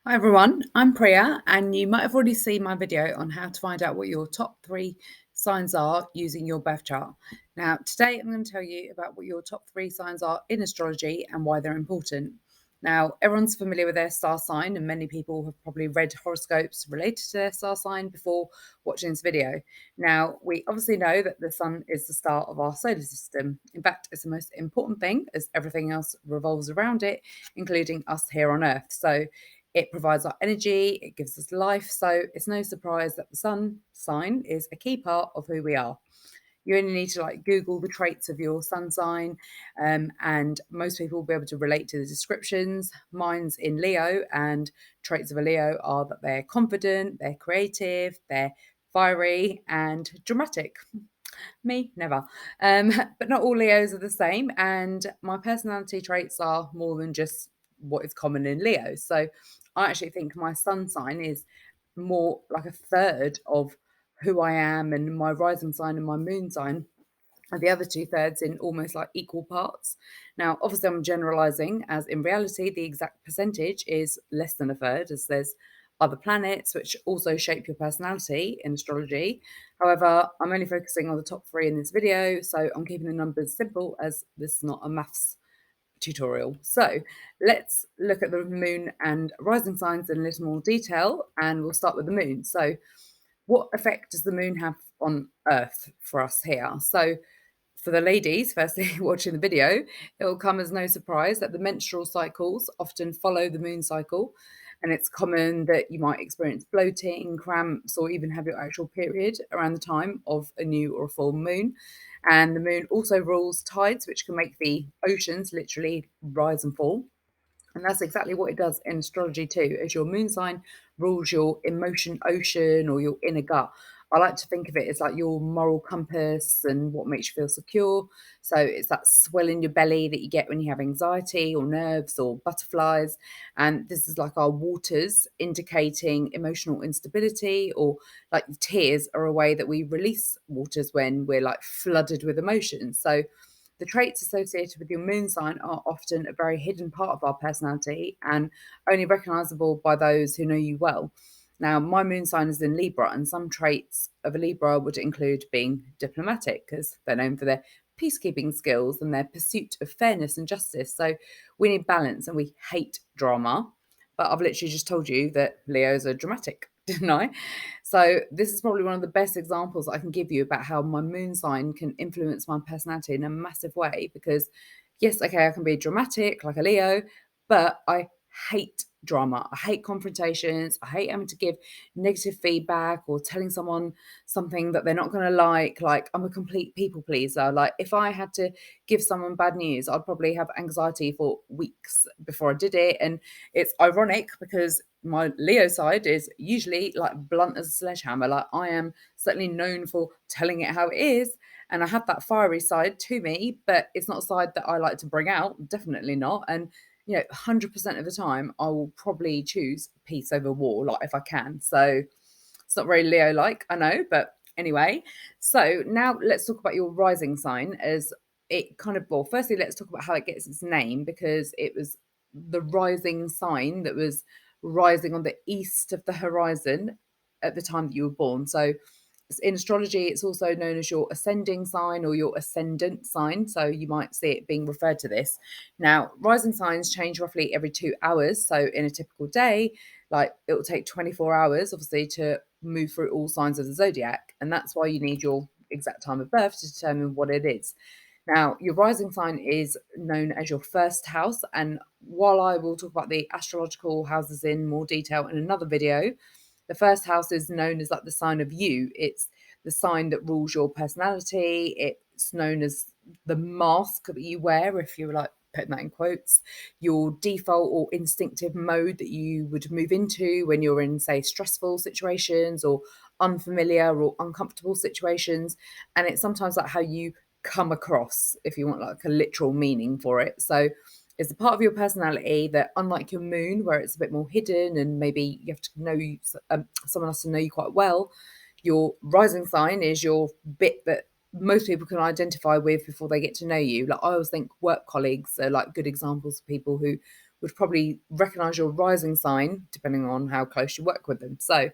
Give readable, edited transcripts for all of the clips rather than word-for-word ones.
Hi everyone, I'm Priya, and you might have already seen my video on how to find out what your top 3 signs are using your birth chart. Now, today I'm going to tell you about what your top 3 signs are in astrology and why they're important. Now, everyone's familiar with their star sign, and many people have probably read horoscopes related to their star sign before watching this video. Now, we obviously know that the sun is the star of our solar system. In fact, it's the most important thing as everything else revolves around it, including us here on Earth. So, it provides our energy, it gives us life. So it's no surprise that the sun sign is a key part of who we are. You only need to Google the traits of your sun sign, and most people will be able to relate to the descriptions. Mine's in Leo, and traits of a Leo are that they're confident, they're creative, they're fiery, and dramatic. Me, never. Um, but not all Leos are the same, and my personality traits are more than just what is common in Leo. So I actually think my sun sign is more like a third of who I am, and my rising sign and my moon sign are the other 2/3 in almost like equal parts. Now, obviously, I'm generalizing, as in reality, the exact percentage is less than a third, as there's other planets which also shape your personality in astrology. However, I'm only focusing on the top 3 in this video, so I'm keeping the numbers simple as this is not a maths tutorial. So let's look at the moon and rising signs in a little more detail, and we'll start with the moon. So, what effect does the moon have on Earth for us here? So, for the ladies, firstly, watching the video, it will come as no surprise that the menstrual cycles often follow the moon cycle. And it's common that you might experience bloating, cramps, or even have your actual period around the time of a new or a full moon. And the moon also rules tides, which can make the oceans literally rise and fall. And that's exactly what it does in astrology too, as your moon sign rules your emotion ocean or your inner gut. I like to think of it as like your moral compass and what makes you feel secure. So it's that swell in your belly that you get when you have anxiety or nerves or butterflies. And this is like our waters indicating emotional instability, or like tears are a way that we release waters when we're like flooded with emotions. So the traits associated with your moon sign are often a very hidden part of our personality and only recognizable by those who know you well. Now, my moon sign is in Libra, and some traits of a Libra would include being diplomatic, because they're known for their peacekeeping skills and their pursuit of fairness and justice. So we need balance and we hate drama. But I've literally just told you that Leos are dramatic, didn't I? So this is probably one of the best examples I can give you about how my moon sign can influence my personality in a massive way. Because yes, okay, I can be dramatic like a Leo, but I hate drama. I hate confrontations. I hate having to give negative feedback or telling someone something that they're not going to like. Like, I'm a complete people pleaser. Like, if I had to give someone bad news, I'd probably have anxiety for weeks before I did it. And it's ironic because my Leo side is usually like blunt as a sledgehammer. Like, I am certainly known for telling it how it is. And I have that fiery side to me, but it's not a side that I like to bring out. Definitely not. And 100% of the time, I will probably choose peace over war, like if I can. So it's not very Leo like, I know, but anyway. So now let's talk about your rising sign, as it kind of, well, firstly, let's talk about how it gets its name, because it was the rising sign that was rising on the east of the horizon at the time that you were born. So in astrology, it's also known as your ascending sign or your ascendant sign. So you might see it being referred to this. Now, rising signs change roughly every 2 hours. So in a typical day, like it will take 24 hours, obviously, to move through all signs of the zodiac. And that's why you need your exact time of birth to determine what it is. Now, your rising sign is known as your first house. And while I will talk about the astrological houses in more detail in another video, the first house is known as like the sign of you. It's the sign that rules your personality. It's known as the mask that you wear, if you're like putting that in quotes, your default or instinctive mode that you would move into when you're in, say, stressful situations or unfamiliar or uncomfortable situations. And it's sometimes like how you come across, if you want like a literal meaning for it. So it's a part of your personality that, unlike your moon, where it's a bit more hidden and maybe you have to know someone has to know you quite well, your rising sign is your bit that most people can identify with before they get to know you. Like, I always think work colleagues are like good examples of people who would probably recognize your rising sign depending on how close you work with them. So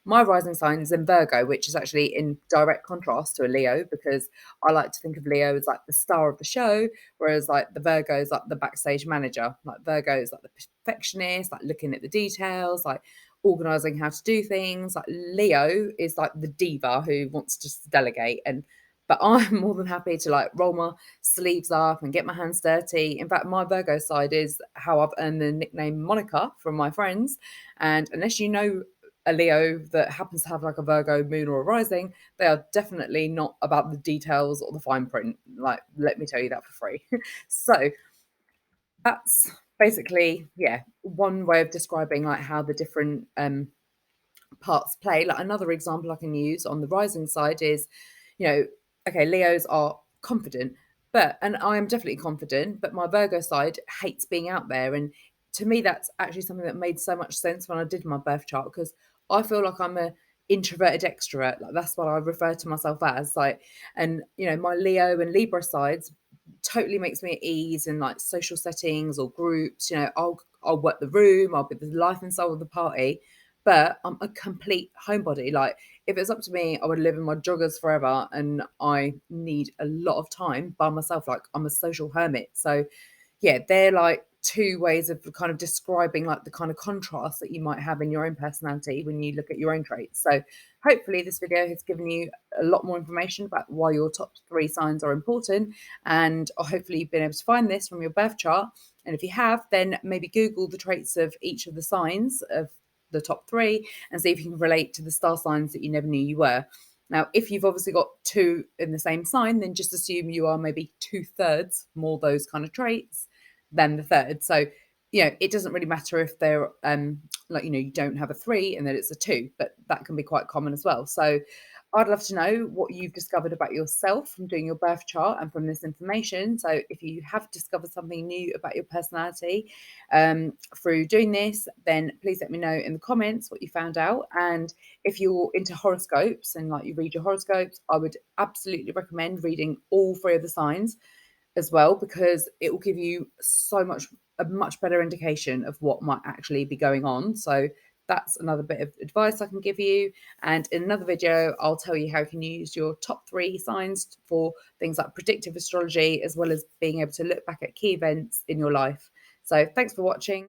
my rising sign is in Virgo, which is actually in direct contrast to a Leo, because I like to think of Leo as like the star of the show, whereas like the Virgo is like the backstage manager. Like Virgo is like the perfectionist, like looking at the details, like organizing how to do things. Like Leo is like the diva who wants to just delegate. And but I'm more than happy to like roll my sleeves up and get my hands dirty. In fact, my Virgo side is how I've earned the nickname Monica from my friends. And unless you know a Leo that happens to have like a Virgo moon or a rising, they are definitely not about the details or the fine print. Like, let me tell you that for free. So that's basically, yeah, one way of describing like how the different parts play. Like another example I can use on the rising side is, you know, okay, Leos are confident, and I am definitely confident, but my Virgo side hates being out there. And to me, that's actually something that made so much sense when I did my birth chart, because I feel like I'm a introverted extrovert. Like that's what I refer to myself as. Like, and my Leo and Libra sides totally makes me at ease in like social settings or groups. I'll work the room, I'll be the life and soul of the party, but I'm a complete homebody. Like, if it's up to me, I would live in my joggers forever, and I need a lot of time by myself. Like, I'm a social hermit. So yeah, they're like two ways of kind of describing like the kind of contrast that you might have in your own personality when you look at your own traits. So hopefully this video has given you a lot more information about why your top three signs are important, and hopefully you've been able to find this from your birth chart. And if you have, then maybe Google the traits of each of the signs of the top three and see if you can relate to the star signs that you never knew you were. Now, if you've obviously got two in the same sign, then just assume you are maybe 2/3 more those kind of traits than the third. So, it doesn't really matter if they're like, you don't have a three and then it's a two, but that can be quite common as well. So I'd love to know what you've discovered about yourself from doing your birth chart and from this information. So if you have discovered something new about your personality through doing this, then please let me know in the comments what you found out. And if you're into horoscopes and like you read your horoscopes, I would absolutely recommend reading all three of the signs as well, because it will give you a much better indication of what might actually be going on. So that's another bit of advice I can give you. And in another video, I'll tell you how you can use your top three signs for things like predictive astrology, as well as being able to look back at key events in your life. So thanks for watching.